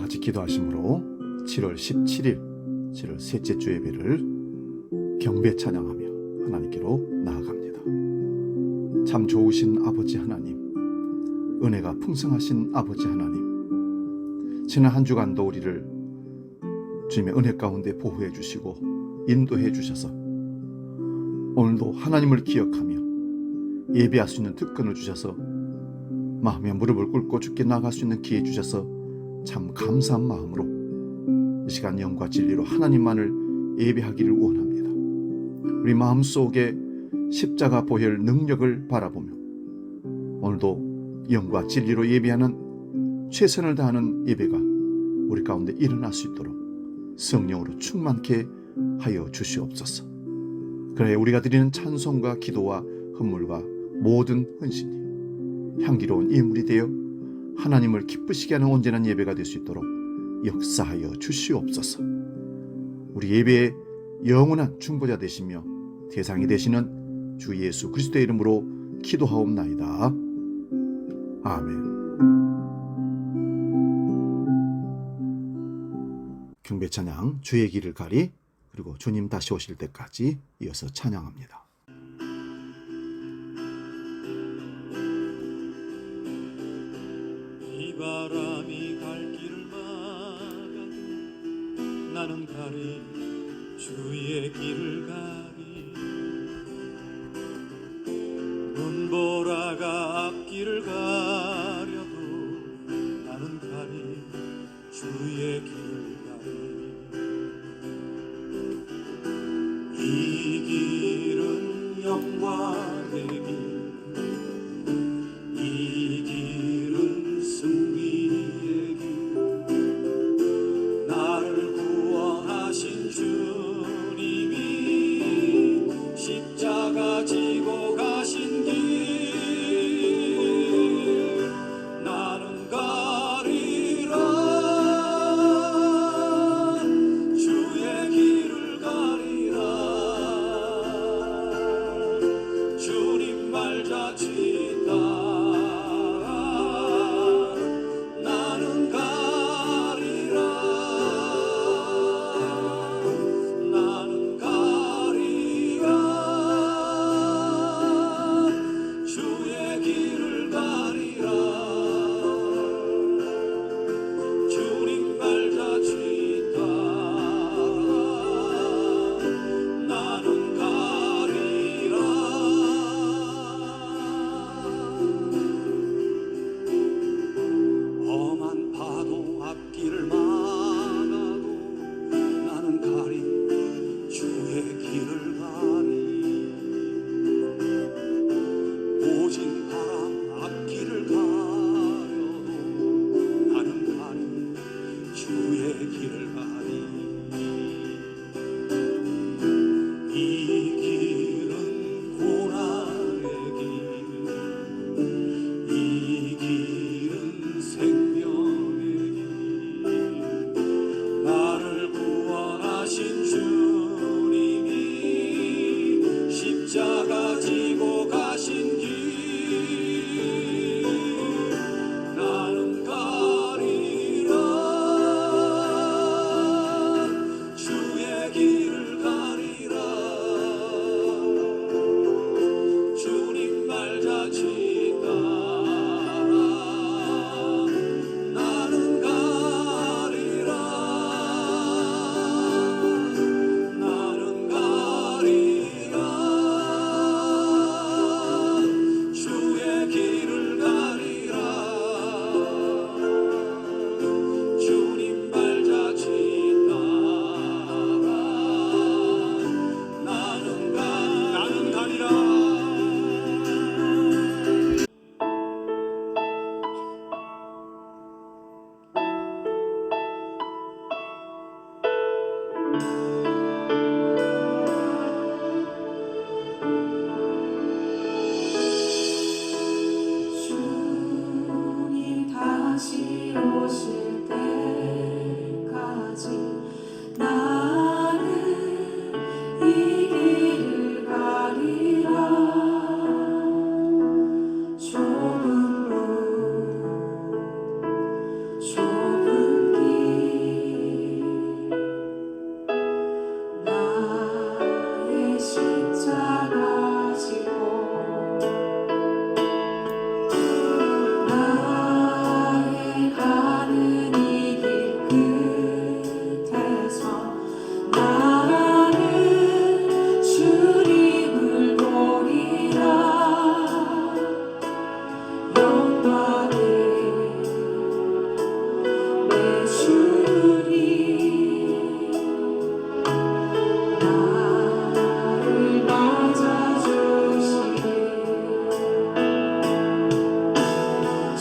같이 기도하심으로 7월 17일 7월 셋째 주 예배를 경배 찬양하며 하나님께로 나아갑니다. 참 좋으신 아버지 하나님, 은혜가 풍성하신 아버지 하나님, 지난 한 주간도 우리를 주님의 은혜 가운데 보호해 주시고 인도해 주셔서 오늘도 하나님을 기억하며 예배할 수 있는 특권을 주셔서 마음의 무릎을 꿇고 주께 나갈 수 있는 기회 주셔서 참 감사한 마음으로 이 시간 영과 진리로 하나님만을 예배하기를 원합니다. 우리 마음속에 십자가 보혈 능력을 바라보며 오늘도 영과 진리로 예배하는 최선을 다하는 예배가 우리 가운데 일어날 수 있도록 성령으로 충만케 하여 주시옵소서. 그래 우리가 드리는 찬송과 기도와 헌물과 모든 헌신이 향기로운 예물이 되어 하나님을 기쁘시게 하는 온전한 예배가 될 수 있도록 역사하여 주시옵소서. 우리 예배의 영원한 중보자 되시며 대상이 되시는 주 예수 그리스도의 이름으로 기도하옵나이다. 아멘. 경배 찬양 주의 길을 가리, 그리고 주님 다시 오실 때까지 이어서 찬양합니다. 이 바람이 갈 길을 막아도 나는 가리 주의 길을 가리, 눈보라가 앞길을 가려도 나는 가리 주의 길을 가리. 이 길은 영광의 길, 이 길은 승리의 길, 나를 구원하신 주님이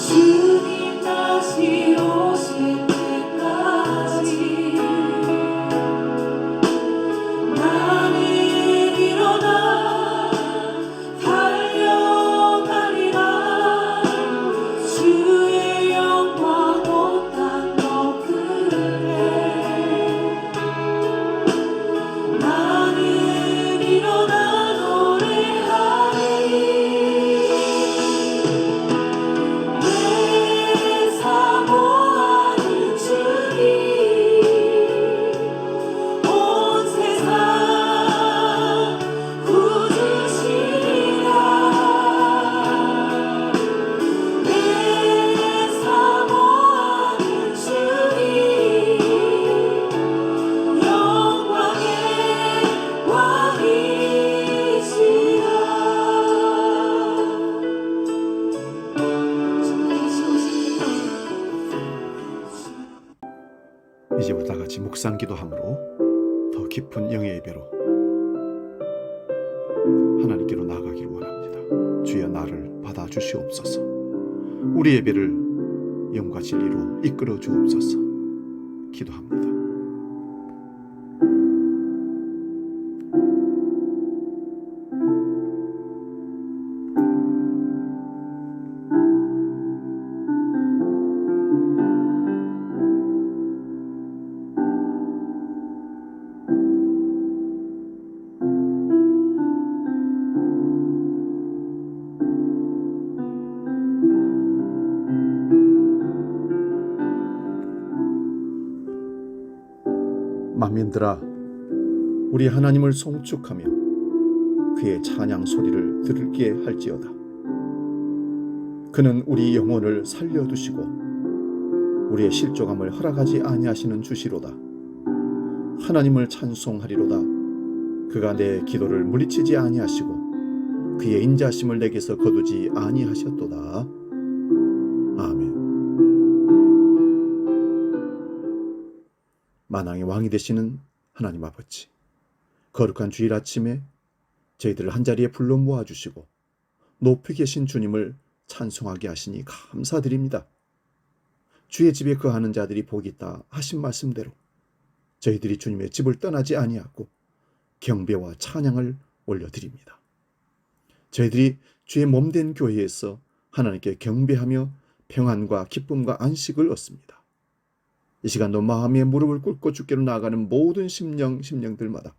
주님 다시 오실 때까지 나는 일어나 달려가리라. 주의 영광 온 땅 덮으네. 나는 일어나 노래하리. 내 사모하는 주님 온 세상 구주시라. 내 사모하는 주님 영광의 왕이시라. 이제부터 다 같이 묵상 기도함으로 더 깊은 영의 예배로 하나님께로 나아가기를 원합니다. 주여 나를 받아주시옵소서. 우리 예배를 영과 진리로 이끌어 주옵소서. 기도합니다. 만민들아, 우리 하나님을 송축하며 그의 찬양 소리를 들게 할지어다. 그는 우리 영혼을 살려두시고 우리의 실족함을 허락하지 아니하시는 주시로다. 하나님을 찬송하리로다. 그가 내 기도를 물리치지 아니하시고 그의 인자심을 내게서 거두지 아니하셨도다. 아멘. 만왕의 왕이 되시는 하나님 아버지, 거룩한 주일 아침에 저희들을 한자리에 불러 모아주시고 높이 계신 주님을 찬송하게 하시니 감사드립니다. 주의 집에 거하는 자들이 복이 있다 하신 말씀대로 저희들이 주님의 집을 떠나지 아니하고 경배와 찬양을 올려드립니다. 저희들이 주의 몸된 교회에서 하나님께 경배하며 평안과 기쁨과 안식을 얻습니다. 이 시간도 마음의 무릎을 꿇고 주께로 나아가는 모든 심령들마다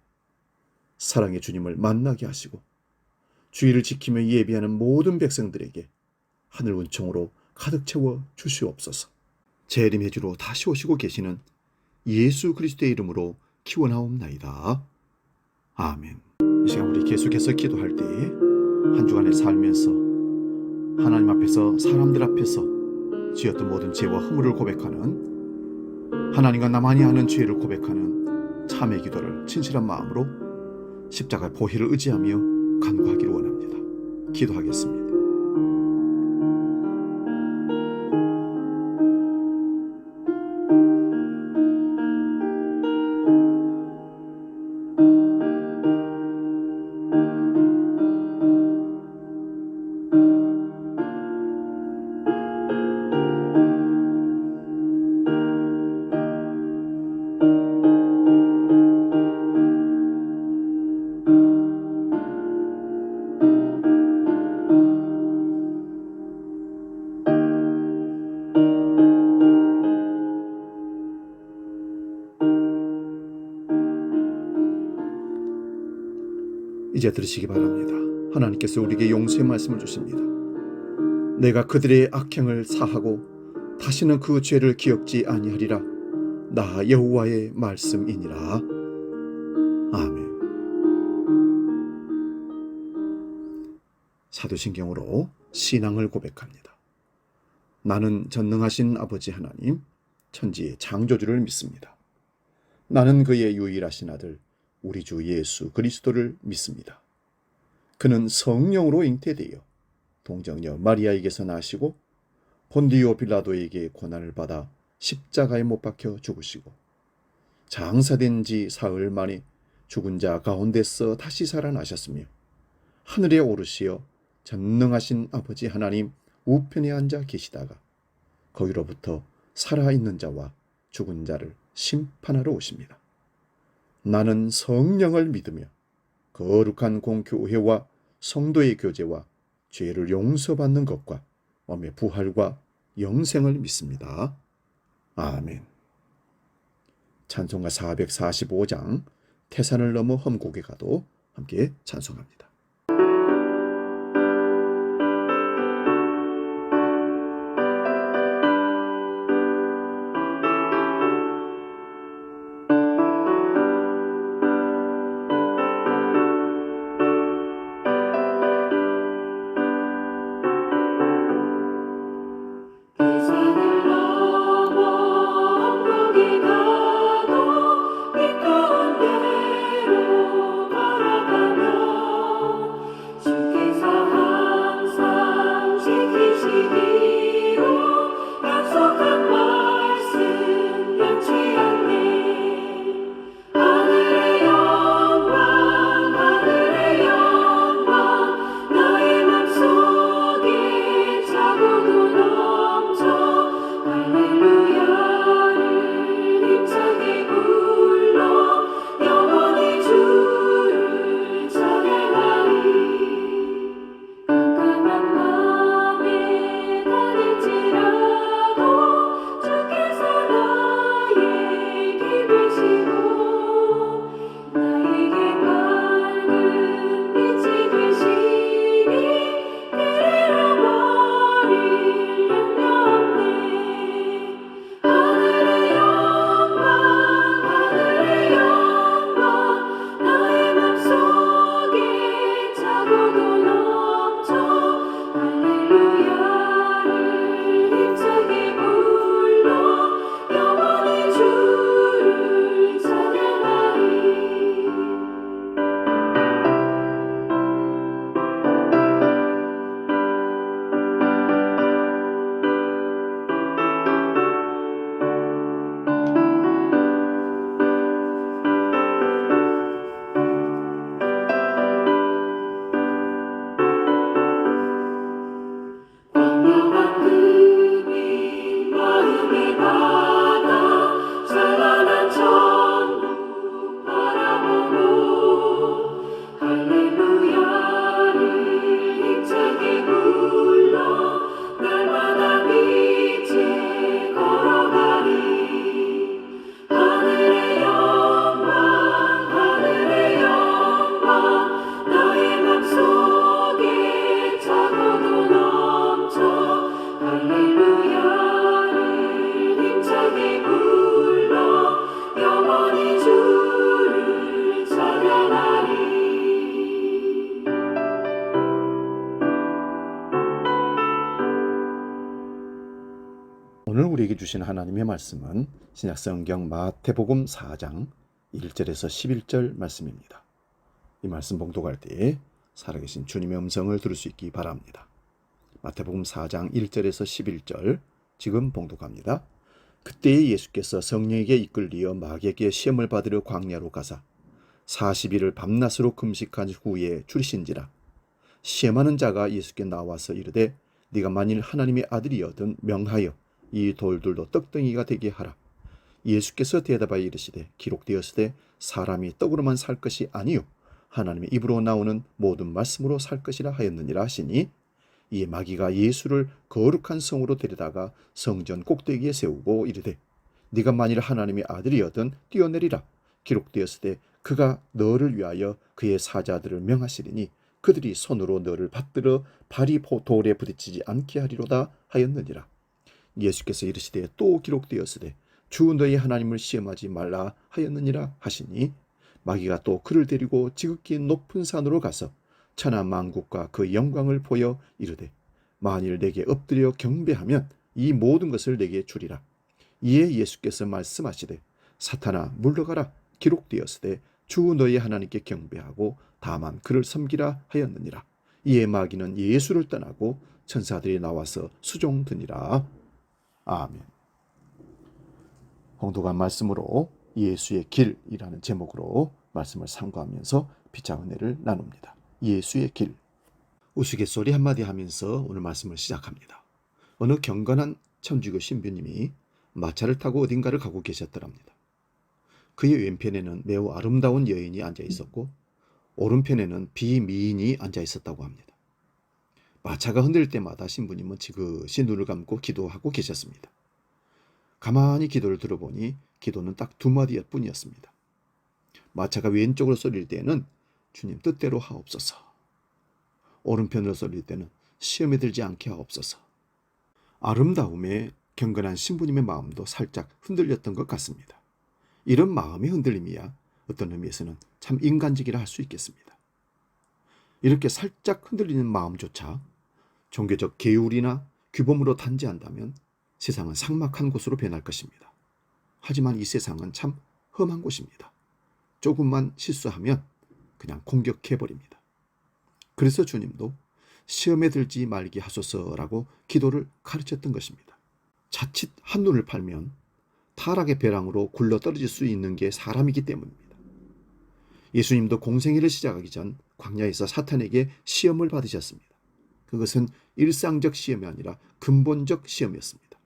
사랑의 주님을 만나게 하시고 주의를 지키며 예비하는 모든 백성들에게 하늘 은총으로 가득 채워 주시옵소서. 재림의 주로 다시 오시고 계시는 예수 그리스도의 이름으로 기원하옵나이다. 아멘. 이 시간 우리 계속해서 기도할 때에 한 주간을 살면서 하나님 앞에서 사람들 앞에서 지었던 모든 죄와 허물을 고백하는, 하나님과 나만이 아는 죄를 고백하는 참회 기도를 진실한 마음으로 십자가의 보혈을 의지하며 간구하기를 원합니다. 기도하겠습니다. 이제 들으시기 바랍니다. 하나님께서 우리에게 용서의 말씀을 주십니다. 내가 그들의 악행을 사하고 다시는 그 죄를 기억지 아니하리라. 나 여호와의 말씀이니라. 아멘. 사도신경으로 신앙을 고백합니다. 나는 전능하신 아버지 하나님, 천지의 창조주를 믿습니다. 나는 그의 유일하신 아들 우리 주 예수 그리스도를 믿습니다. 그는 성령으로 잉태되어 동정녀 마리아에게서 나시고 본디오 빌라도에게 고난을 받아 십자가에 못 박혀 죽으시고 장사된 지 사흘 만에 죽은 자 가운데서 다시 살아나셨으며 하늘에 오르시어 전능하신 아버지 하나님 우편에 앉아 계시다가 거기로부터 살아있는 자와 죽은 자를 심판하러 오십니다. 나는 성령을 믿으며 거룩한 공교회와 성도의 교제와 죄를 용서받는 것과 몸의 부활과 영생을 믿습니다. 아멘. 찬송가 445장 태산을 넘어 험곡에 가도 함께 찬송합니다. 태산을 넘어 험곡에 가도 빛가운 데로 걸어가며 주께서 항상 지키시기로 약속한 말씀 변치 않네. 하늘의 영광 하늘의 영광 나의 맘속에 차고도 넘쳐 할렐루야를 힘차게 불러 영원히 주를 찬양하리. 깜깜한 맘에 다닐지라도 주께서 나의 길 비시고 나에게 밝은 빛이 되시니 잃어버릴 염려 없네. 하늘의 영광 하늘의 영광 나의 맘속에 차고도 넘쳐 할렐루야를 힘차게 불러 영원히 주를 찬양하리. 광명한 금이 마음에 받아 찬란한 천국 바라보고 할렐루야를 힘차게 불러 날마다 빛에 걸어가리. 하늘의 영광 하늘의 영광 나의 맘속에 차고도 넘쳐 할렐루야를 힘차게 불러 영원히 주를 찬양하리. 오늘 우리에게 주신 하나님의 말씀은 신약성경 마태복음 4장 1절에서 11절 말씀입니다. 이 말씀 봉독할 때에 살아계신 주님의 음성을 들을 수 있기 바랍니다. 마태복음 4장 1절에서 11절 지금 봉독합니다. 그때에 예수께서 성령에게 이끌리어 마귀에게 시험을 받으려 광야로 가사 40일을 밤낮으로 금식한 후에 줄이신지라. 시험하는 자가 예수께 나와서 이르되 네가 만일 하나님의 아들이여든 명하여 이 돌들도 떡덩이가 되게 하라. 예수께서 대답하여 이르시되 기록되었으되 사람이 떡으로만 살 것이 아니요 하나님의 입으로 나오는 모든 말씀으로 살 것이라 하였느니라 하시니, 이에 마귀가 예수를 거룩한 성으로 데려다가 성전 꼭대기에 세우고 이르되 네가 만일 하나님의 아들이여든 뛰어내리라. 기록되었으되 그가 너를 위하여 그의 사자들을 명하시리니 그들이 손으로 너를 받들어 발이 돌에 부딪히지 않게 하리로다 하였느니라. 예수께서 이르시되 또 기록되었으되 주 너희 하나님을 시험하지 말라 하였느니라 하시니, 마귀가 또 그를 데리고 지극히 높은 산으로 가서 천하 만국과 그 영광을 보여 이르되 만일 내게 엎드려 경배하면 이 모든 것을 내게 주리라. 이에 예수께서 말씀하시되 사탄아 물러가라. 기록되었으되 주 너희 하나님께 경배하고 다만 그를 섬기라 하였느니라. 이에 마귀는 예수를 떠나고 천사들이 나와서 수종드니라. 아멘. 홍독한 말씀으로 예수의 길이라는 제목으로 말씀을 상고하면서 피차 은혜를 나눕니다. 예수의 길. 우스갯소리 한마디 하면서 오늘 말씀을 시작합니다. 어느 경건한 천주교 신부님이 마차를 타고 어딘가를 가고 계셨더랍니다. 그의 왼편에는 매우 아름다운 여인이 앉아 있었고 오른편에는 비미인이 앉아 있었다고 합니다. 마차가 흔들릴 때마다 신부님은 지그시 눈을 감고 기도하고 계셨습니다. 가만히 기도를 들어보니 기도는 딱 두 마디였 뿐이었습니다. 마차가 왼쪽으로 쏠릴 때는 주님 뜻대로 하옵소서. 오른편으로 쏠릴 때는 시험에 들지 않게 하옵소서. 아름다움에 경건한 신부님의 마음도 살짝 흔들렸던 것 같습니다. 이런 마음의 흔들림이야 어떤 의미에서는 참 인간적이라 할 수 있겠습니다. 이렇게 살짝 흔들리는 마음조차 종교적 계율이나 규범으로 단죄한다면 세상은 삭막한 곳으로 변할 것입니다. 하지만 이 세상은 참 험한 곳입니다. 조금만 실수하면 그냥 공격해버립니다. 그래서 주님도 시험에 들지 말게 하소서라고 기도를 가르쳤던 것입니다. 자칫 한눈을 팔면 타락의 벼랑으로 굴러 떨어질 수 있는 게 사람이기 때문입니다. 예수님도 공생애를 시작하기 전 광야에서 사탄에게 시험을 받으셨습니다. 그것은 일상적 시험이 아니라 근본적 시험이었습니다.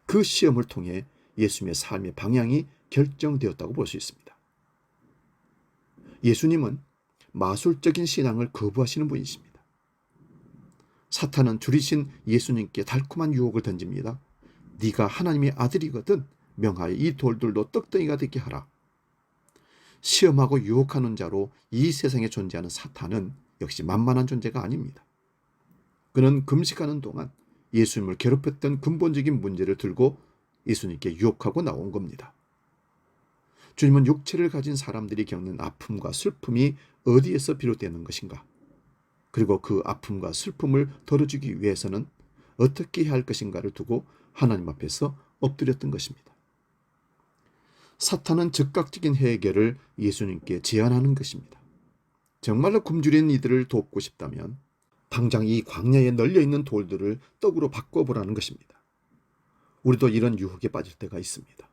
그 시험을 통해 예수님의 삶의 방향이 결정되었다고 볼 수 있습니다. 예수님은 마술적인 신앙을 거부하시는 분이십니다. 사탄은 줄이신 예수님께 달콤한 유혹을 던집니다. 네가 하나님의 아들이거든 명하여 이 돌들도 떡덩이가 되게 하라. 시험하고 유혹하는 자로 이 세상에 존재하는 사탄은 역시 만만한 존재가 아닙니다. 그는 금식하는 동안 예수님을 괴롭혔던 근본적인 문제를 들고 예수님께 유혹하고 나온 겁니다. 주님은 육체를 가진 사람들이 겪는 아픔과 슬픔이 어디에서 비롯되는 것인가? 그리고 그 아픔과 슬픔을 덜어주기 위해서는 어떻게 해야 할 것인가를 두고 하나님 앞에서 엎드렸던 것입니다. 사탄은 즉각적인 해결을 예수님께 제안하는 것입니다. 정말로 굶주린 이들을 돕고 싶다면 당장 이 광야에 널려있는 돌들을 떡으로 바꿔보라는 것입니다. 우리도 이런 유혹에 빠질 때가 있습니다.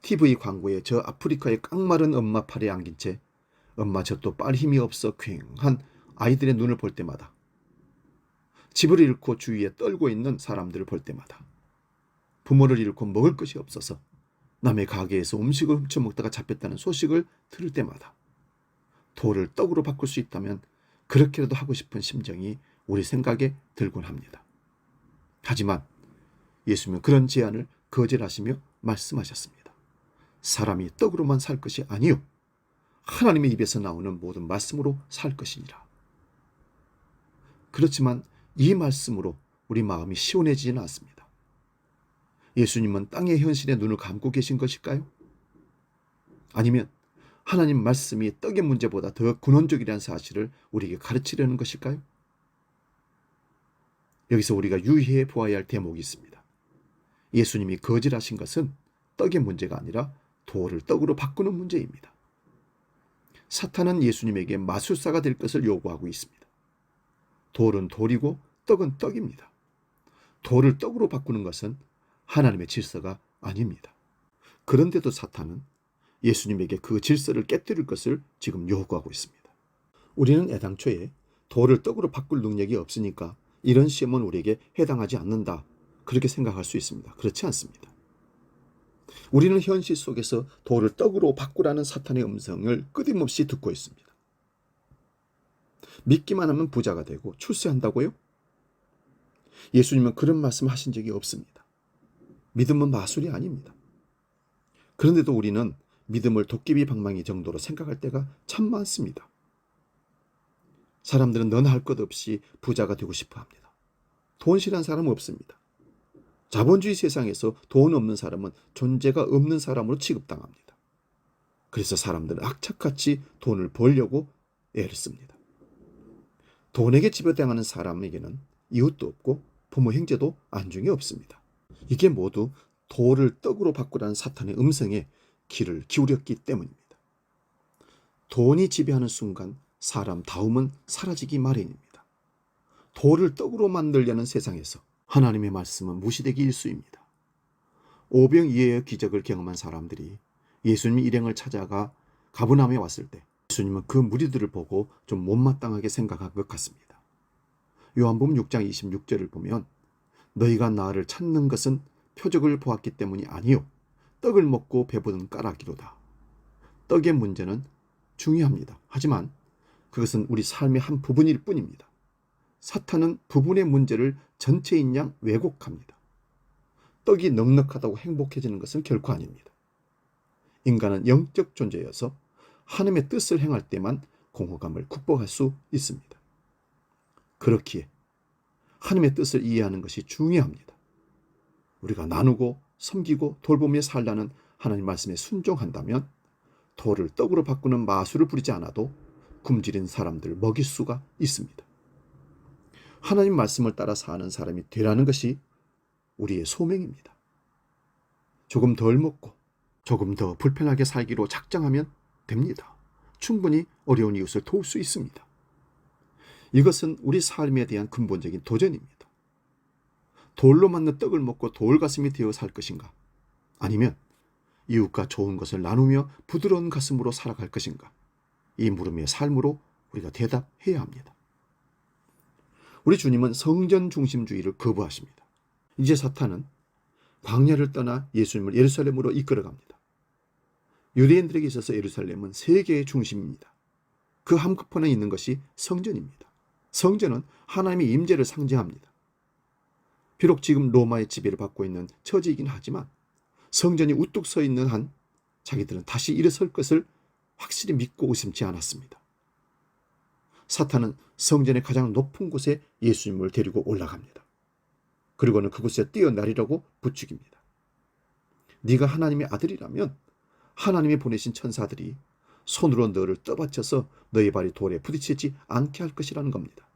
TV 광고에 저 아프리카의 깡마른 엄마 팔에 안긴 채 엄마 저 또 빨 힘이 없어 퀭한 아이들의 눈을 볼 때마다, 집을 잃고 주위에 떨고 있는 사람들을 볼 때마다, 부모를 잃고 먹을 것이 없어서 남의 가게에서 음식을 훔쳐먹다가 잡혔다는 소식을 들을 때마다 돌을 떡으로 바꿀 수 있다면 그렇게라도 하고 싶은 심정이 우리 생각에 들곤 합니다. 하지만 예수님은 그런 제안을 거절하시며 말씀하셨습니다. 사람이 떡으로만 살 것이 아니요 하나님의 입에서 나오는 모든 말씀으로 살 것이니라. 그렇지만 이 말씀으로 우리 마음이 시원해지지는 않습니다. 예수님은 땅의 현실에 눈을 감고 계신 것일까요? 아니면 하나님 말씀이 떡의 문제보다 더 근원적이라는 사실을 우리에게 가르치려는 것일까요? 여기서 우리가 유의해 보아야 할 대목이 있습니다. 예수님이 거절하신 것은 떡의 문제가 아니라 돌을 떡으로 바꾸는 문제입니다. 사탄은 예수님에게 마술사가 될 것을 요구하고 있습니다. 돌은 돌이고 떡은 떡입니다. 돌을 떡으로 바꾸는 것은 하나님의 질서가 아닙니다. 그런데도 사탄은 예수님에게 그 질서를 깨뜨릴 것을 지금 요구하고 있습니다. 우리는 애당초에 돌을 떡으로 바꿀 능력이 없으니까 이런 시험은 우리에게 해당하지 않는다, 그렇게 생각할 수 있습니다. 그렇지 않습니다. 우리는 현실 속에서 돌을 떡으로 바꾸라는 사탄의 음성을 끊임없이 듣고 있습니다. 믿기만 하면 부자가 되고 출세한다고요? 예수님은 그런 말씀 하신 적이 없습니다. 믿음은 마술이 아닙니다. 그런데도 우리는 믿음을 도깨비 방망이 정도로 생각할 때가 참 많습니다. 사람들은 너나 할 것 없이 부자가 되고 싶어 합니다. 돈 싫어하는 사람은 없습니다. 자본주의 세상에서 돈 없는 사람은 존재가 없는 사람으로 취급당합니다. 그래서 사람들은 악착같이 돈을 벌려고 애를 씁니다. 돈에게 지배당하는 사람에게는 이웃도 없고 부모 형제도 안중에 없습니다. 이게 모두 돌을 떡으로 바꾸라는 사탄의 음성에 귀를 기울였기 때문입니다. 돈이 지배하는 순간 사람다움은 사라지기 마련입니다. 돌을 떡으로 만들려는 세상에서 하나님의 말씀은 무시되기 일쑤입니다. 오병이어의 기적을 경험한 사람들이 예수님이 일행을 찾아가 가버나움에 왔을 때 예수님은 그 무리들을 보고 좀 못마땅하게 생각한 것 같습니다. 요한복음 6장 26절을 보면 너희가 나를 찾는 것은 표적을 보았기 때문이 아니요 떡을 먹고 배부른 까닭이로다. 떡의 문제는 중요합니다. 하지만 그것은 우리 삶의 한 부분일 뿐입니다. 사탄은 부분의 문제를 전체인 양 왜곡합니다. 떡이 넉넉하다고 행복해지는 것은 결코 아닙니다. 인간은 영적 존재여서 하나님의 뜻을 행할 때만 공허감을 극복할 수 있습니다. 그렇기에 하나님의 뜻을 이해하는 것이 중요합니다. 우리가 나누고 섬기고 돌보며 살라는 하나님 말씀에 순종한다면 돌을 떡으로 바꾸는 마술을 부리지 않아도 굶주린 사람들을 먹일 수가 있습니다. 하나님 말씀을 따라 사는 사람이 되라는 것이 우리의 소명입니다. 조금 덜 먹고 조금 더 불편하게 살기로 작정하면 됩니다. 충분히 어려운 이웃을 도울 수 있습니다. 이것은 우리 삶에 대한 근본적인 도전입니다. 돌로 만든 떡을 먹고 돌가슴이 되어 살 것인가? 아니면 이웃과 좋은 것을 나누며 부드러운 가슴으로 살아갈 것인가? 이 물음의 삶으로 우리가 대답해야 합니다. 우리 주님은 성전 중심주의를 거부하십니다. 이제 사탄은 광야를 떠나 예수님을 예루살렘으로 이끌어갑니다. 유대인들에게 있어서 예루살렘은 세계의 중심입니다. 그 한복판에 있는 것이 성전입니다. 성전은 하나님의 임재를 상징합니다. 비록 지금 로마의 지배를 받고 있는 처지이긴 하지만 성전이 우뚝 서 있는 한 자기들은 다시 일어설 것을 확실히 믿고 의심치 않았습니다. 사탄은 성전의 가장 높은 곳에 예수님을 데리고 올라갑니다. 그리고는 그곳에 뛰어내리라고 부추깁니다. 네가 하나님의 아들이라면 하나님이 보내신 천사들이 손으로 너를 떠받쳐서 너의 발이 돌에 부딪히지 않게 할 것이라는 겁니다.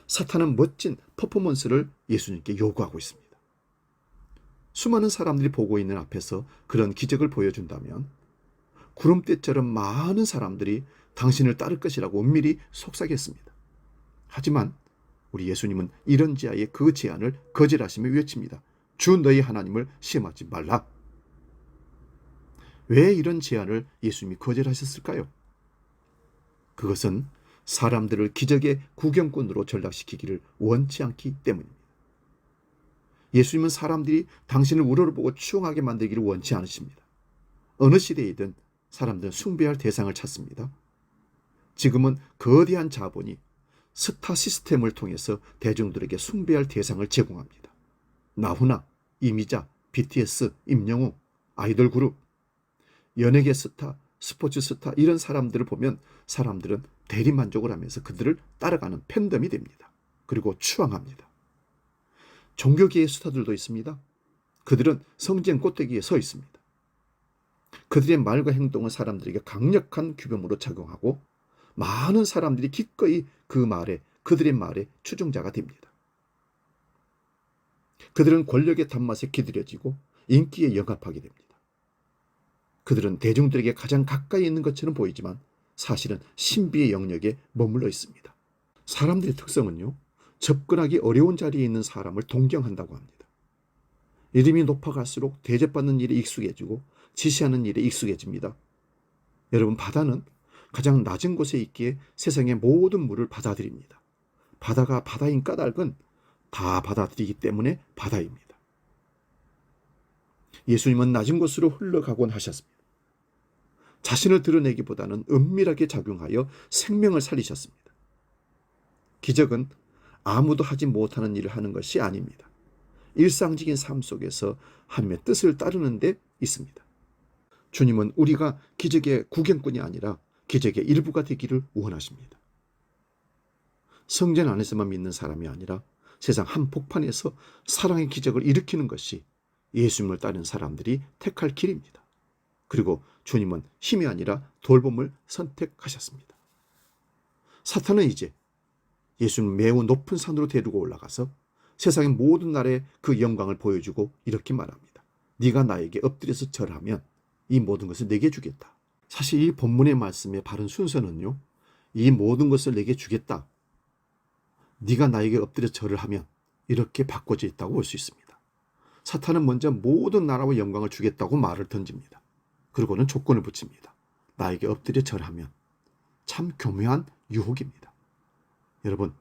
사탄은 멋진 퍼포먼스를 예수님께 요구하고 있습니다. 수많은 사람들이 보고 있는 앞에서 그런 기적을 보여준다면 구름대처럼 많은 사람들이 당신을 따를 것이라고 은밀히 속삭였습니다. 하지만 우리 예수님은 이런 지하에 그 제안을 거절하시며 외칩니다. 주 너희 하나님을 시험하지 말라. 왜 이런 제안을 예수님이 거절하셨을까요? 그것은 사람들을 기적의 구경꾼으로 전락시키기를 원치 않기 때문입니다. 예수님은 사람들이 당신을 우러러보고 추앙하게 만들기를 원치 않으십니다. 어느 시대이든 사람들은 숭배할 대상을 찾습니다. 지금은 거대한 자본이 스타 시스템을 통해서 대중들에게 숭배할 대상을 제공합니다. 나훈아, 이미자, BTS, 임영웅, 아이돌 그룹, 연예계 스타, 스포츠 스타 이런 사람들을 보면 사람들은 대리만족을 하면서 그들을 따라가는 팬덤이 됩니다. 그리고 추앙합니다. 종교계의 스타들도 있습니다. 그들은 성전 꼭대기에 서 있습니다. 그들의 말과 행동은 사람들에게 강력한 규범으로 작용하고 많은 사람들이 기꺼이 그들의 말에 추종자가 됩니다. 그들은 권력의 단맛에 기들여지고 인기에 영합하게 됩니다. 그들은 대중들에게 가장 가까이 있는 것처럼 보이지만 사실은 신비의 영역에 머물러 있습니다. 사람들의 특성은요, 접근하기 어려운 자리에 있는 사람을 동경한다고 합니다. 이름이 높아갈수록 대접받는 일에 익숙해지고 지시하는 일에 익숙해집니다. 여러분, 바다는 가장 낮은 곳에 있기에 세상의 모든 물을 받아들입니다. 바다가 바다인 까닭은 다 받아들이기 때문에 바다입니다. 예수님은 낮은 곳으로 흘러가곤 하셨습니다. 자신을 드러내기보다는 은밀하게 작용하여 생명을 살리셨습니다. 기적은 아무도 하지 못하는 일을 하는 것이 아닙니다. 일상적인 삶 속에서 하나님의 뜻을 따르는 데 있습니다. 주님은 우리가 기적의 구경꾼이 아니라 기적의 일부가 되기를 원하십니다. 성전 안에서만 믿는 사람이 아니라 세상 한복판에서 사랑의 기적을 일으키는 것이 예수님을 따르는 사람들이 택할 길입니다. 그리고 주님은 힘이 아니라 돌봄을 선택하셨습니다. 사탄은 이제 예수님을 매우 높은 산으로 데리고 올라가서 세상의 모든 나라에 그 영광을 보여주고 이렇게 말합니다. 네가 나에게 엎드려서 절하면 이 모든 것을 내게 주겠다. 사실 이 본문의 말씀의 바른 순서는요, 이 모든 것을 내게 주겠다, 네가 나에게 엎드려 절을 하면 이렇게 바꿔져 있다고 볼 수 있습니다. 사탄은 먼저 모든 나라와 영광을 주겠다고 말을 던집니다. 그리고는 조건을 붙입니다. 나에게 엎드려 절하면. 참 교묘한 유혹입니다. 여러분,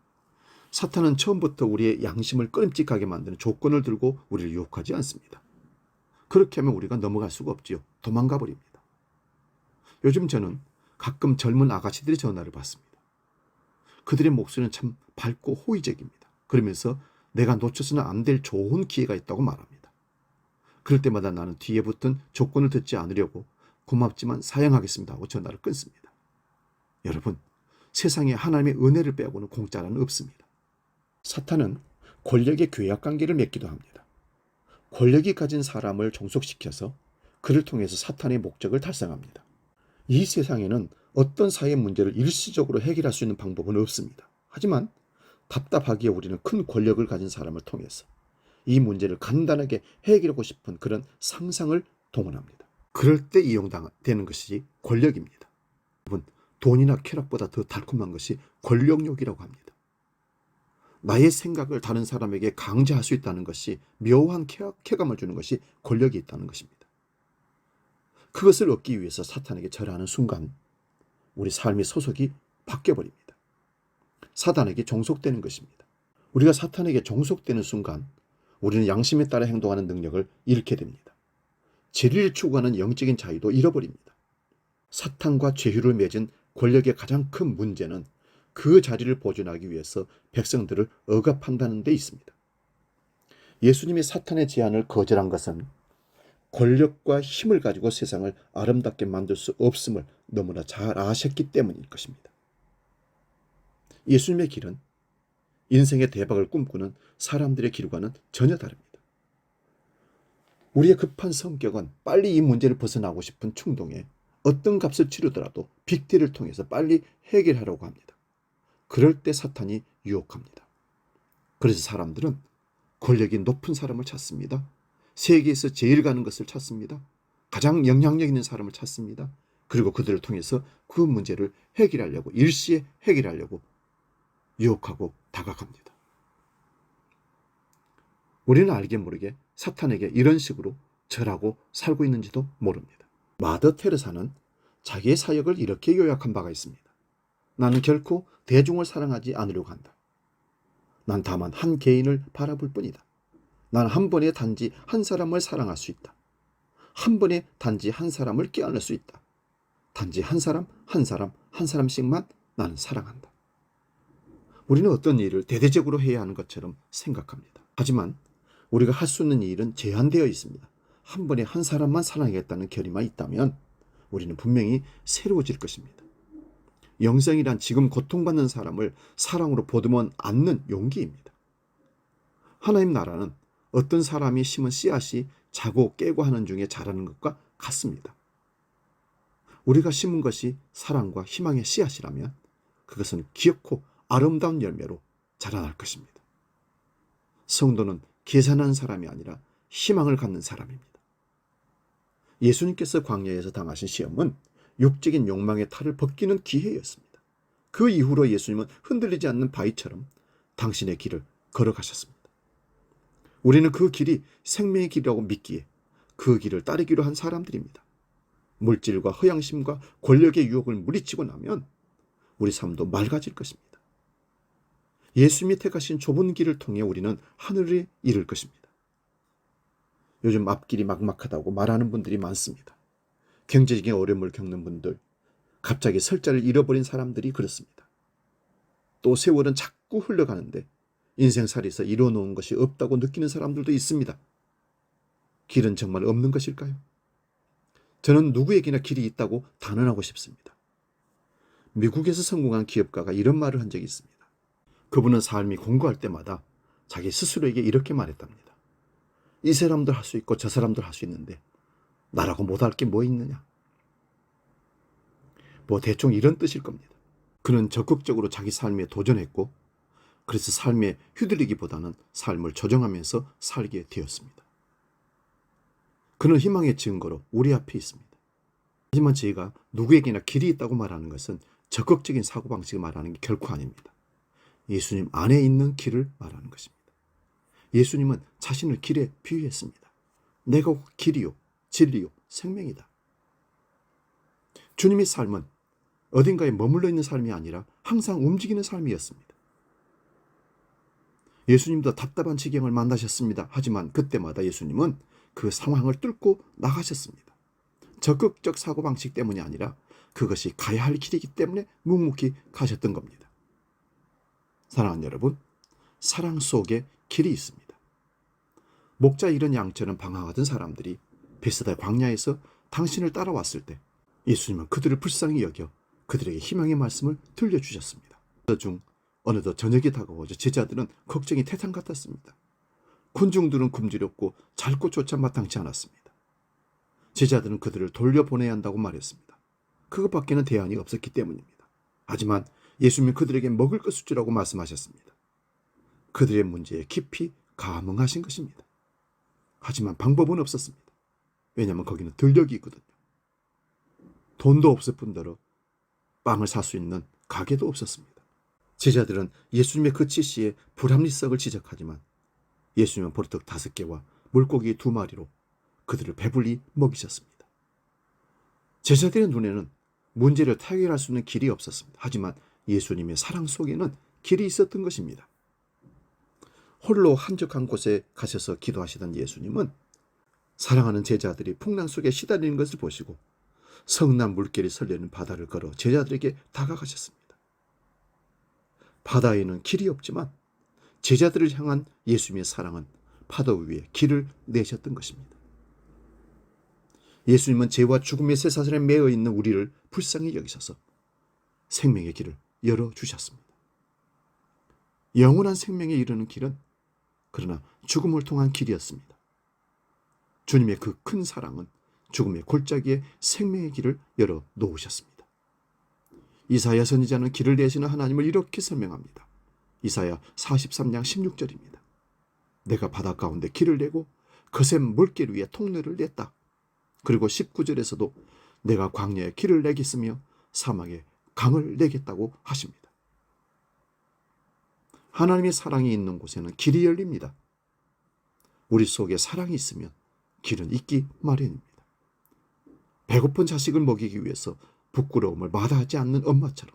사탄은 처음부터 우리의 양심을 끄림직하게 만드는 조건을 들고 우리를 유혹하지 않습니다. 그렇게 하면 우리가 넘어갈 수가 없지요. 도망가 버립니다. 요즘 저는 가끔 젊은 아가씨들의 전화를 받습니다. 그들의 목소리는 참 밝고 호의적입니다. 그러면서 내가 놓쳐서는 안 될 좋은 기회가 있다고 말합니다. 그럴 때마다 나는 뒤에 붙은 조건을 듣지 않으려고 고맙지만 사양하겠습니다 하고 전화를 끊습니다. 여러분, 세상에 하나님의 은혜를 빼고는 공짜는 없습니다. 사탄은 권력의 교약관계를 맺기도 합니다. 권력이 가진 사람을 종속시켜서 그를 통해서 사탄의 목적을 달성합니다. 이 세상에는 어떤 사회 문제를 일시적으로 해결할 수 있는 방법은 없습니다. 하지만 답답하기에 우리는 큰 권력을 가진 사람을 통해서 이 문제를 간단하게 해결하고 싶은 그런 상상을 동원합니다. 그럴 때 이용되는 것이 권력입니다. 여러분, 돈이나 쾌락보다 더 달콤한 것이 권력욕이라고 합니다. 나의 생각을 다른 사람에게 강제할 수 있다는 것이 묘한 쾌감을 주는 것이 권력이 있다는 것입니다. 그것을 얻기 위해서 사탄에게 절하는 순간 우리 삶의 소속이 바뀌어버립니다. 사탄에게 종속되는 것입니다. 우리가 사탄에게 종속되는 순간 우리는 양심에 따라 행동하는 능력을 잃게 됩니다. 진리를 추구하는 영적인 자유도 잃어버립니다. 사탄과 죄휴를 맺은 권력의 가장 큰 문제는 그 자리를 보존하기 위해서 백성들을 억압한다는 데 있습니다. 예수님이 사탄의 제안을 거절한 것은 권력과 힘을 가지고 세상을 아름답게 만들 수 없음을 너무나 잘 아셨기 때문일 것입니다. 예수님의 길은 인생의 대박을 꿈꾸는 사람들의 길과는 전혀 다릅니다. 우리의 급한 성격은 빨리 이 문제를 벗어나고 싶은 충동에 어떤 값을 치르더라도 빅딜을 통해서 빨리 해결하려고 합니다. 그럴 때 사탄이 유혹합니다. 그래서 사람들은 권력이 높은 사람을 찾습니다. 세계에서 제일 가는 것을 찾습니다. 가장 영향력 있는 사람을 찾습니다. 그리고 그들을 통해서 그 문제를 해결하려고, 일시에 해결하려고 유혹하고 다가갑니다. 우리는 알게 모르게 사탄에게 이런 식으로 절하고 살고 있는지도 모릅니다. 마더 테레사는 자기의 사역을 이렇게 요약한 바가 있습니다. 나는 결코 대중을 사랑하지 않으려고 한다. 난 다만 한 개인을 바라볼 뿐이다. 난 한 번에 단지 한 사람을 사랑할 수 있다. 한 번에 단지 한 사람을 껴안을 수 있다. 단지 한 사람씩만 나는 사랑한다. 우리는 어떤 일을 대대적으로 해야 하는 것처럼 생각합니다. 하지만 우리가 할 수 있는 일은 제한되어 있습니다. 한 번에 한 사람만 사랑하겠다는 결의만 있다면 우리는 분명히 새로워질 것입니다. 영성이란 지금 고통받는 사람을 사랑으로 보듬어 안는 용기입니다. 하나님 나라는 어떤 사람이 심은 씨앗이 자고 깨고 하는 중에 자라는 것과 같습니다. 우리가 심은 것이 사랑과 희망의 씨앗이라면 그것은 귀엽고 아름다운 열매로 자라날 것입니다. 성도는 계산하는 사람이 아니라 희망을 갖는 사람입니다. 예수님께서 광야에서 당하신 시험은 육적인 욕망의 탈을 벗기는 기회였습니다. 그 이후로 예수님은 흔들리지 않는 바위처럼 당신의 길을 걸어가셨습니다. 우리는 그 길이 생명의 길이라고 믿기에 그 길을 따르기로 한 사람들입니다. 물질과 허영심과 권력의 유혹을 물리치고 나면 우리 삶도 맑아질 것입니다. 예수님이 택하신 좁은 길을 통해 우리는 하늘에 이를 것입니다. 요즘 앞길이 막막하다고 말하는 분들이 많습니다. 경제적인 어려움을 겪는 분들, 갑자기 설자를 잃어버린 사람들이 그렇습니다. 또 세월은 자꾸 흘러가는데 인생살이에서 이뤄놓은 것이 없다고 느끼는 사람들도 있습니다. 길은 정말 없는 것일까요? 저는 누구에게나 길이 있다고 단언하고 싶습니다. 미국에서 성공한 기업가가 이런 말을 한 적이 있습니다. 그분은 삶이 공고할 때마다 자기 스스로에게 이렇게 말했답니다. 이 사람들 할 수 있고 저 사람들 할 수 있는데 나라고 못할 게 뭐 있느냐. 뭐 대충 이런 뜻일 겁니다. 그는 적극적으로 자기 삶에 도전했고 그래서 삶에 휘둘리기보다는 삶을 조정하면서 살게 되었습니다. 그는 희망의 증거로 우리 앞에 있습니다. 하지만 저희가 누구에게나 길이 있다고 말하는 것은 적극적인 사고방식을 말하는 게 결코 아닙니다. 예수님 안에 있는 길을 말하는 것입니다. 예수님은 자신을 길에 비유했습니다. 내가 길이요, 진리요, 생명이다. 주님의 삶은 어딘가에 머물러 있는 삶이 아니라 항상 움직이는 삶이었습니다. 예수님도 답답한 지경을 만나셨습니다. 하지만 그때마다 예수님은 그 상황을 뚫고 나가셨습니다. 적극적 사고방식 때문이 아니라 그것이 가야 할 길이기 때문에 묵묵히 가셨던 겁니다. 사랑하는 여러분, 사랑 속에 길이 있습니다. 목자 잃은 양처럼 방황하던 사람들이 베스다 광야에서 당신을 따라왔을 때 예수님은 그들을 불쌍히 여겨 그들에게 희망의 말씀을 들려주셨습니다. 그중 어느덧 저녁이 다가오자 제자들은 걱정이 태산 같았습니다. 군중들은 굶주렸고 잘 곳조차 마땅치 않았습니다. 제자들은 그들을 돌려보내야 한다고 말했습니다. 그것밖에는 대안이 없었기 때문입니다. 하지만 예수님은 그들에게 먹을 것을 주라고 말씀하셨습니다. 그들의 문제에 깊이 감흥하신 것입니다. 하지만 방법은 없었습니다. 왜냐하면 거기는 들녘이 있거든요. 돈도 없을 뿐더러 빵을 살 수 있는 가게도 없었습니다. 제자들은 예수님의 그 지시에 불합리성을 지적하지만 예수님은 보리떡 5개와 물고기 2마리로 그들을 배불리 먹이셨습니다. 제자들의 눈에는 문제를 타결할 수 있는 길이 없었습니다. 하지만 예수님의 사랑 속에는 길이 있었던 것입니다. 홀로 한적한 곳에 가셔서 기도하시던 예수님은 사랑하는 제자들이 풍랑 속에 시달리는 것을 보시고 성난 물결이 설레는 바다를 걸어 제자들에게 다가가셨습니다. 바다에는 길이 없지만 제자들을 향한 예수님의 사랑은 파도 위에 길을 내셨던 것입니다. 예수님은 죄와 죽음의 쇠사슬에 매어 있는 우리를 불쌍히 여기셔서 생명의 길을 열어주셨습니다. 영원한 생명에 이르는 길은 그러나 죽음을 통한 길이었습니다. 주님의 그 큰 사랑은 죽음의 골짜기에 생명의 길을 열어 놓으셨습니다. 이사야 선지자는 길을 내시는 하나님을 이렇게 설명합니다. 이사야 43장 16절입니다. 내가 바다 가운데 길을 내고 거센 물길 위에 통로를 냈다. 그리고 19절에서도 내가 광야에 길을 내겠으며 사막에 강을 내겠다고 하십니다. 하나님의 사랑이 있는 곳에는 길이 열립니다. 우리 속에 사랑이 있으면 길은 있기 마련입니다. 배고픈 자식을 먹이기 위해서 부끄러움을 마다하지 않는 엄마처럼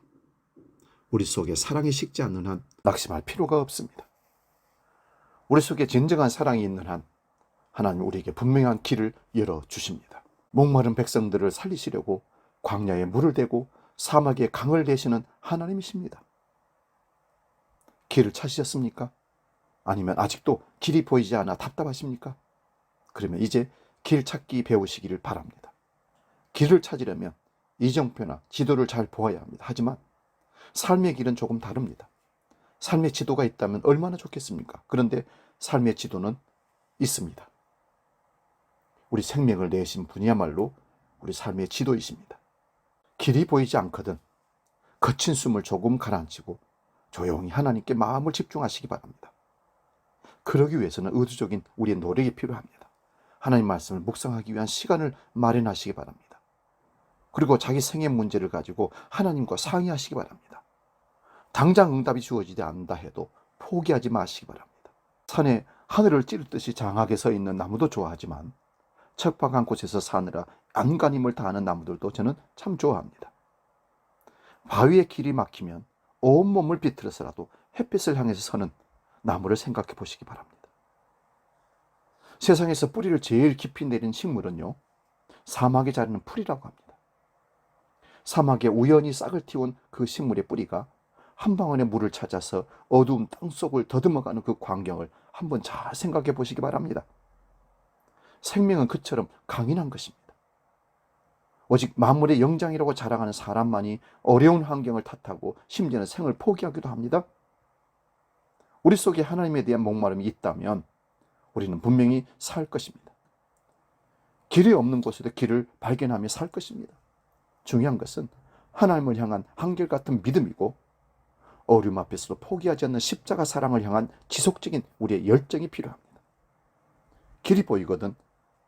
우리 속에 사랑이 식지 않는 한 낙심할 필요가 없습니다. 우리 속에 진정한 사랑이 있는 한 하나님 우리에게 분명한 길을 열어주십니다. 목마른 백성들을 살리시려고 광야에 물을 대고 사막에 강을 내시는 하나님이십니다. 길을 찾으셨습니까? 아니면 아직도 길이 보이지 않아 답답하십니까? 그러면 이제 길 찾기 배우시기를 바랍니다. 길을 찾으려면 이정표나 지도를 잘 보아야 합니다. 하지만 삶의 길은 조금 다릅니다. 삶의 지도가 있다면 얼마나 좋겠습니까? 그런데 삶의 지도는 있습니다. 우리 생명을 내신 분이야말로 우리 삶의 지도이십니다. 길이 보이지 않거든 거친 숨을 조금 가라앉히고 조용히 하나님께 마음을 집중하시기 바랍니다. 그러기 위해서는 의도적인 우리의 노력이 필요합니다. 하나님 말씀을 묵상하기 위한 시간을 마련하시기 바랍니다. 그리고 자기 생애 문제를 가지고 하나님과 상의하시기 바랍니다. 당장 응답이 주어지지 않는다 해도 포기하지 마시기 바랍니다. 산에 하늘을 찌르듯이 장하게 서 있는 나무도 좋아하지만 척박한 곳에서 사느라 안간힘을 다하는 나무들도 저는 참 좋아합니다. 바위에 길이 막히면 온몸을 비틀어서라도 햇빛을 향해서 서는 나무를 생각해 보시기 바랍니다. 세상에서 뿌리를 제일 깊이 내린 식물은요, 사막에 자라는 풀이라고 합니다. 사막에 우연히 싹을 틔운 그 식물의 뿌리가 한 방울의 물을 찾아서 어두운 땅속을 더듬어가는 그 광경을 한번 잘 생각해 보시기 바랍니다. 생명은 그처럼 강인한 것입니다. 오직 만물의 영장이라고 자랑하는 사람만이 어려운 환경을 탓하고 심지어는 생을 포기하기도 합니다. 우리 속에 하나님에 대한 목마름이 있다면 우리는 분명히 살 것입니다. 길이 없는 곳에도 길을 발견하며 살 것입니다. 중요한 것은 하나님을 향한 한결같은 믿음이고 어려움 앞에서도 포기하지 않는 십자가 사랑을 향한 지속적인 우리의 열정이 필요합니다. 길이 보이거든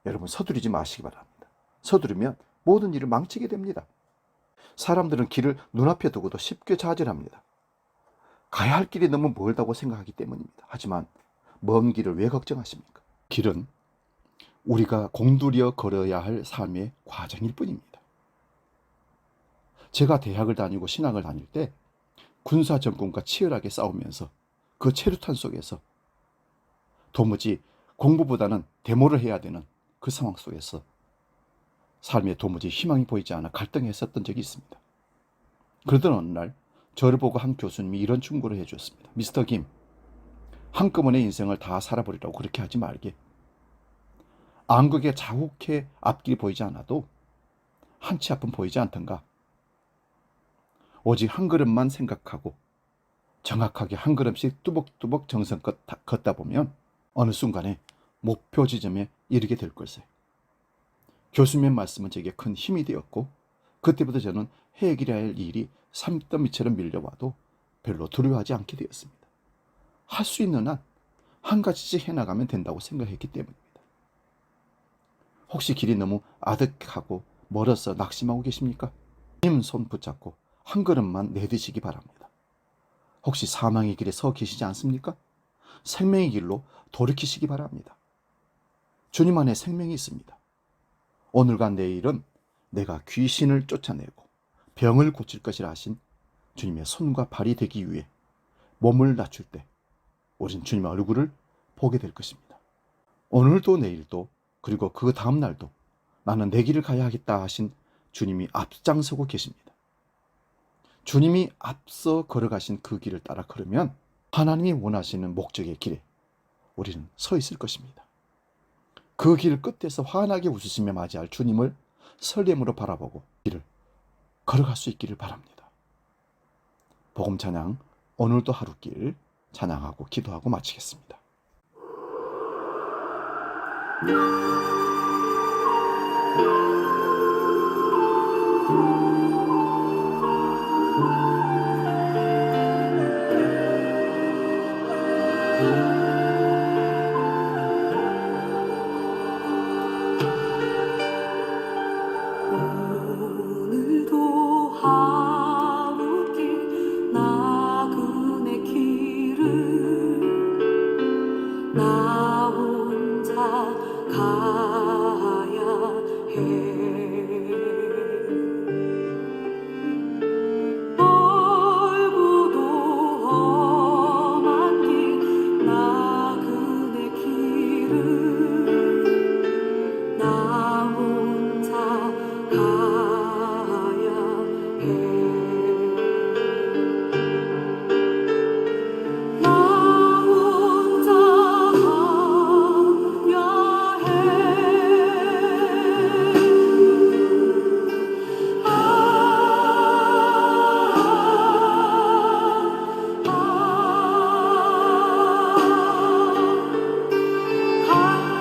여러분 서두르지 마시기 바랍니다. 서두르면 모든 일을 망치게 됩니다. 사람들은 길을 눈앞에 두고도 쉽게 좌절합니다. 가야 할 길이 너무 멀다고 생각하기 때문입니다. 하지만 먼 길을 왜 걱정하십니까? 길은 우리가 공들여 걸어야 할 삶의 과정일 뿐입니다. 제가 대학을 다니고 신학을 다닐 때 군사 정권과 치열하게 싸우면서 그 체류탄 속에서 도무지 공부보다는 데모를 해야 되는 그 상황 속에서 삶에 도무지 희망이 보이지 않아 갈등했었던 적이 있습니다. 그러던 어느 날 저를 보고 한 교수님이 이런 충고를 해주었습니다. 미스터 김, 한꺼번에 인생을 다 살아버리라고 그렇게 하지 말게. 암극에 자욱해 앞길이 보이지 않아도 한 치 앞은 보이지 않던가. 오직 한 걸음만 생각하고 정확하게 한 걸음씩 뚜벅뚜벅 정성껏 걷다 보면 어느 순간에 목표 지점에 이르게 될 걸세. 교수님의 말씀은 제게 큰 힘이 되었고 그때부터 저는 해결해야 할 일이 산더미처럼 밀려와도 별로 두려워하지 않게 되었습니다. 할 수 있는 한 한 가지씩 해나가면 된다고 생각했기 때문입니다. 혹시 길이 너무 아득하고 멀어서 낙심하고 계십니까? 님 손 붙잡고 한 걸음만 내디시기 바랍니다. 혹시 사망의 길에 서 계시지 않습니까? 생명의 길로 돌이키시기 바랍니다. 주님 안에 생명이 있습니다. 오늘과 내일은 내가 귀신을 쫓아내고 병을 고칠 것이라 하신 주님의 손과 발이 되기 위해 몸을 낮출 때 우린 주님의 얼굴을 보게 될 것입니다. 오늘도 내일도 그리고 그 다음 날도 나는 내 길을 가야 하겠다 하신 주님이 앞장서고 계십니다. 주님이 앞서 걸어가신 그 길을 따라 걸으면 하나님이 원하시는 목적의 길에 우리는 서 있을 것입니다. 그 길 끝에서 환하게 웃으시며 맞이할 주님을 설렘으로 바라보고 길을 걸어갈 수 있기를 바랍니다. 복음 찬양 오늘도 하루길 찬양하고 기도하고 마치겠습니다. 오늘도 하루길 나그네 길을 나 혼자 가야 해. 멀고도 험한 길 나그네 길을 나 혼자 가야 해. 나 혼자 가야 해. 갈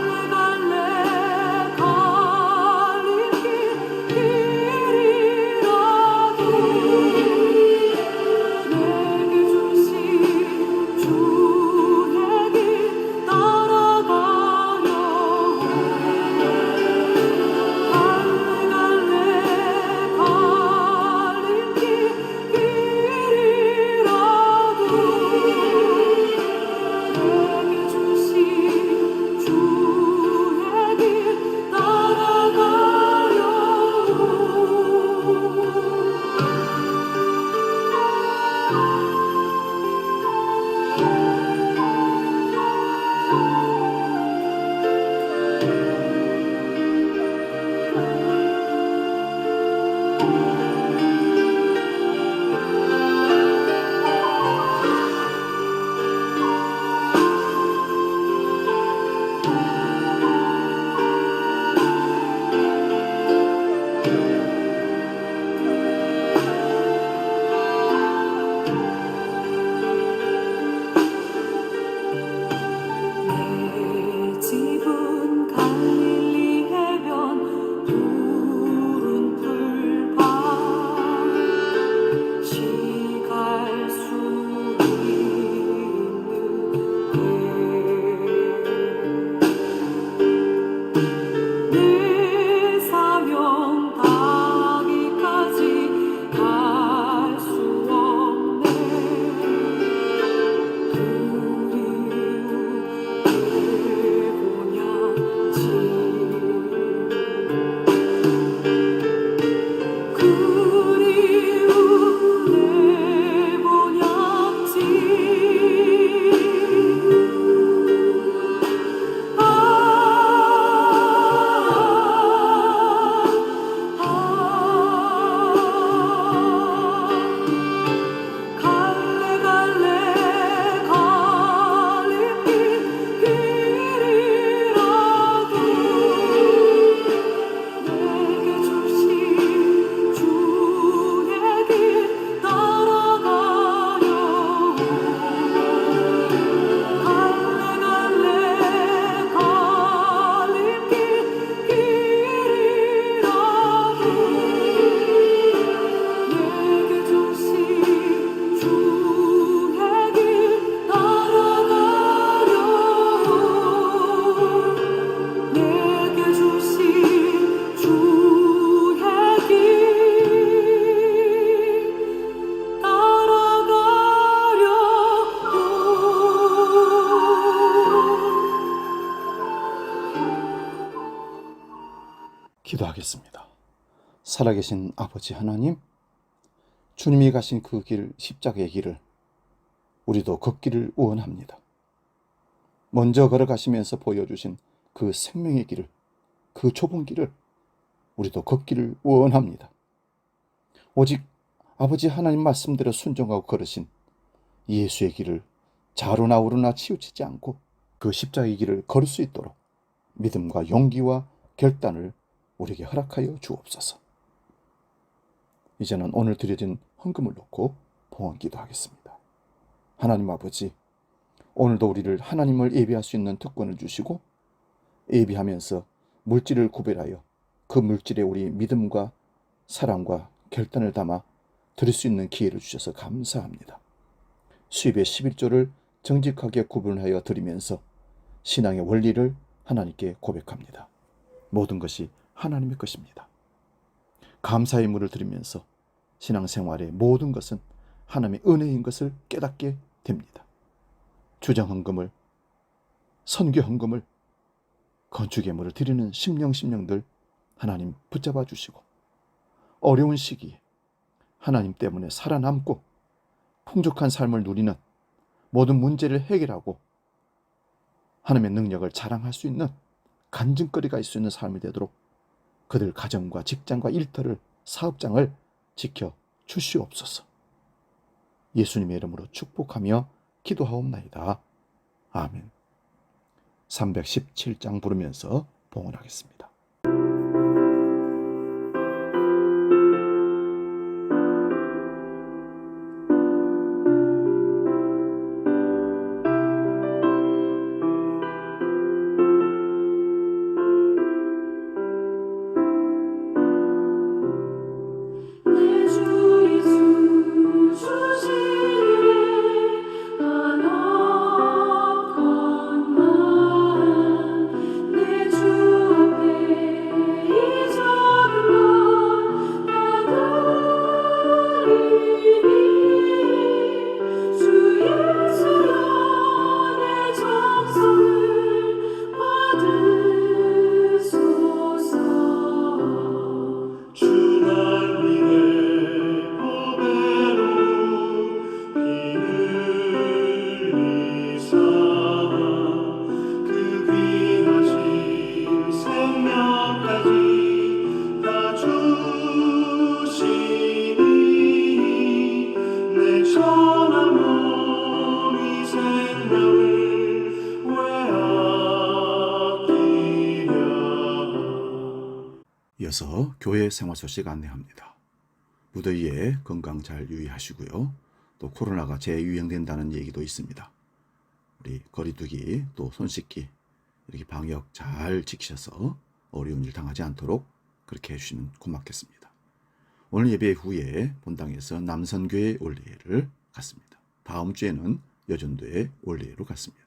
기도하겠습니다. 살아계신 아버지 하나님, 주님이 가신 그 길, 십자가의 길을 우리도 걷기를 원합니다. 먼저 걸어가시면서 보여주신 그 생명의 길을, 그 좁은 길을 우리도 걷기를 원합니다. 오직 아버지 하나님 말씀대로 순종하고 걸으신 예수의 길을 좌로나 우로나 치우치지 않고 그 십자가의 길을 걸을 수 있도록 믿음과 용기와 결단을 우리에게 허락하여 주옵소서. 이제는 오늘 드려진 헌금을 놓고 봉헌 기도하겠습니다. 하나님 아버지, 오늘도 우리를 하나님을 예배할 수 있는 특권을 주시고 예배하면서 물질을 구별하여 그 물질에 우리 믿음과 사랑과 결단을 담아 드릴 수 있는 기회를 주셔서 감사합니다. 수입의 11조를 정직하게 구분하여 드리면서 신앙의 원리를 하나님께 고백합니다. 모든 것이 하나님의 것입니다. 감사의 물을 드리면서 신앙생활의 모든 것은 하나님의 은혜인 것을 깨닫게 됩니다. 주정헌금을, 선교헌금을, 건축예물을 드리는 심령들 하나님 붙잡아 주시고 어려운 시기에 하나님 때문에 살아남고 풍족한 삶을 누리는 모든 문제를 해결하고 하나님의 능력을 자랑할 수 있는 간증거리가 있을 수 있는 삶이 되도록 그들 가정과 직장과 일터를, 사업장을 지켜 주시옵소서. 예수님의 이름으로 축복하며 기도하옵나이다. 아멘. 317장 부르면서 봉헌하겠습니다. 내 주 예수 주시네 한없건만 내 주 앞에 이전과 나가리니 주 예수여 내 정성을 받으소서. 주날 위해 보배로 피 흘리사 그 귀하신 생명까지 다 주시니 내 천한 몸이 생명을 왜 아끼랴. 이어서 교회 생활 소식 안내합니다. 무더위에 건강 잘 유의하시고요. 또 코로나가 재유행된다는 얘기도 있습니다. 우리 거리두기 또 손 씻기 이렇게 방역 잘 지키셔서 어려운 일 당하지 않도록 그렇게 해주시면 고맙겠습니다. 오늘 예배 후에 본당에서 남선교회 올리회를 갔습니다. 다음 주에는 여전도의 올리회로 갔습니다.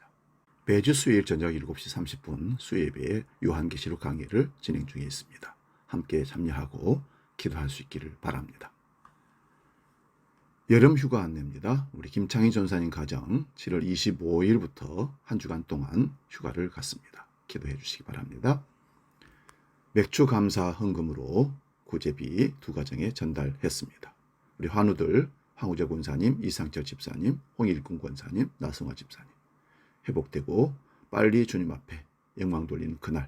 매주 수요일 저녁 7시 30분 수요예배에 요한계시록 강의를 진행 중에 있습니다. 함께 참여하고 기도할 수 있기를 바랍니다. 여름 휴가 안내입니다. 우리 김창희 전사님 가정 7월 25일부터 한 주간 동안 휴가를 갔습니다. 기도해 주시기 바랍니다. 맥주 감사 헌금으로 구제비 2가정에 전달했습니다. 우리 환우들 황우재 권사님, 이상철 집사님, 홍일군 권사님, 나성화 집사님 회복되고 빨리 주님 앞에 영광 돌리는 그날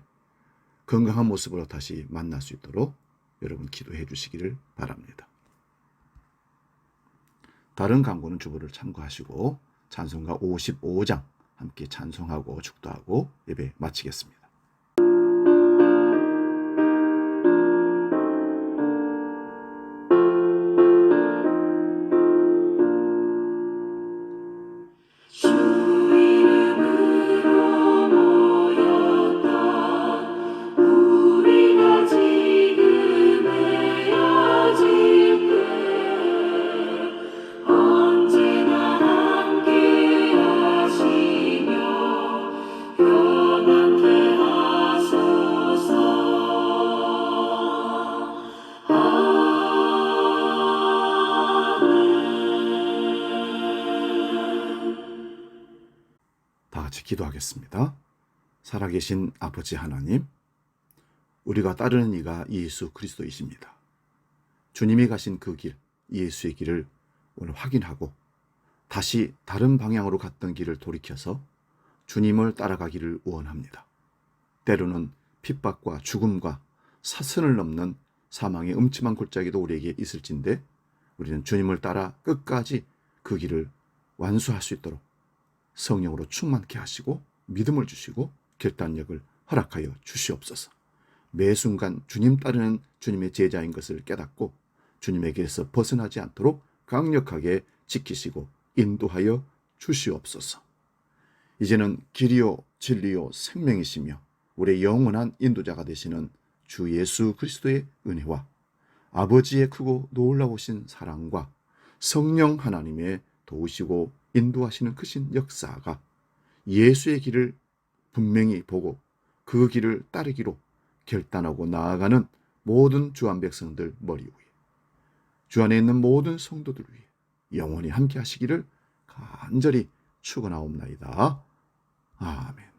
건강한 모습으로 다시 만날 수 있도록 여러분 기도해 주시기를 바랍니다. 다른 광고는 주보를 참고하시고 찬송가 55장 함께 찬송하고 축도하고 예배 마치겠습니다. 주 이름으로 모였다 우리가 지금 헤어질 때 언제나 함께 하시며 평안케 하소서. 다 같이 기도하겠습니다. 살아계신 아버지 하나님, 우리가 따르는 이가 예수 그리스도이십니다. 주님이 가신 그 길, 예수의 길을 오늘 확인하고 다시 다른 방향으로 갔던 길을 돌이켜서 주님을 따라가기를 원합니다. 때로는 핍박과 죽음과 사선을 넘는 사망의 음침한 골짜기도 우리에게 있을진데 우리는 주님을 따라 끝까지 그 길을 완수할 수 있도록 성령으로 충만케 하시고 믿음을 주시고 결단력을 허락하여 주시옵소서. 매 순간 주님 따르는 주님의 제자인 것을 깨닫고 주님에게서 벗어나지 않도록 강력하게 지키시고 인도하여 주시옵소서. 이제는 길이요 진리요 생명이시며 우리의 영원한 인도자가 되시는 주 예수 그리스도의 은혜와 아버지의 크고 놀라우신 사랑과 성령 하나님의 도우시고 인도하시는 크신 역사가 예수의 길을 분명히 보고 그 길을 따르기로 결단하고 나아가는 모든 주한 백성들 머리 위에 주 안에 있는 모든 성도들 위해 영원히 함께 하시기를 간절히 축원하옵나이다. 아멘.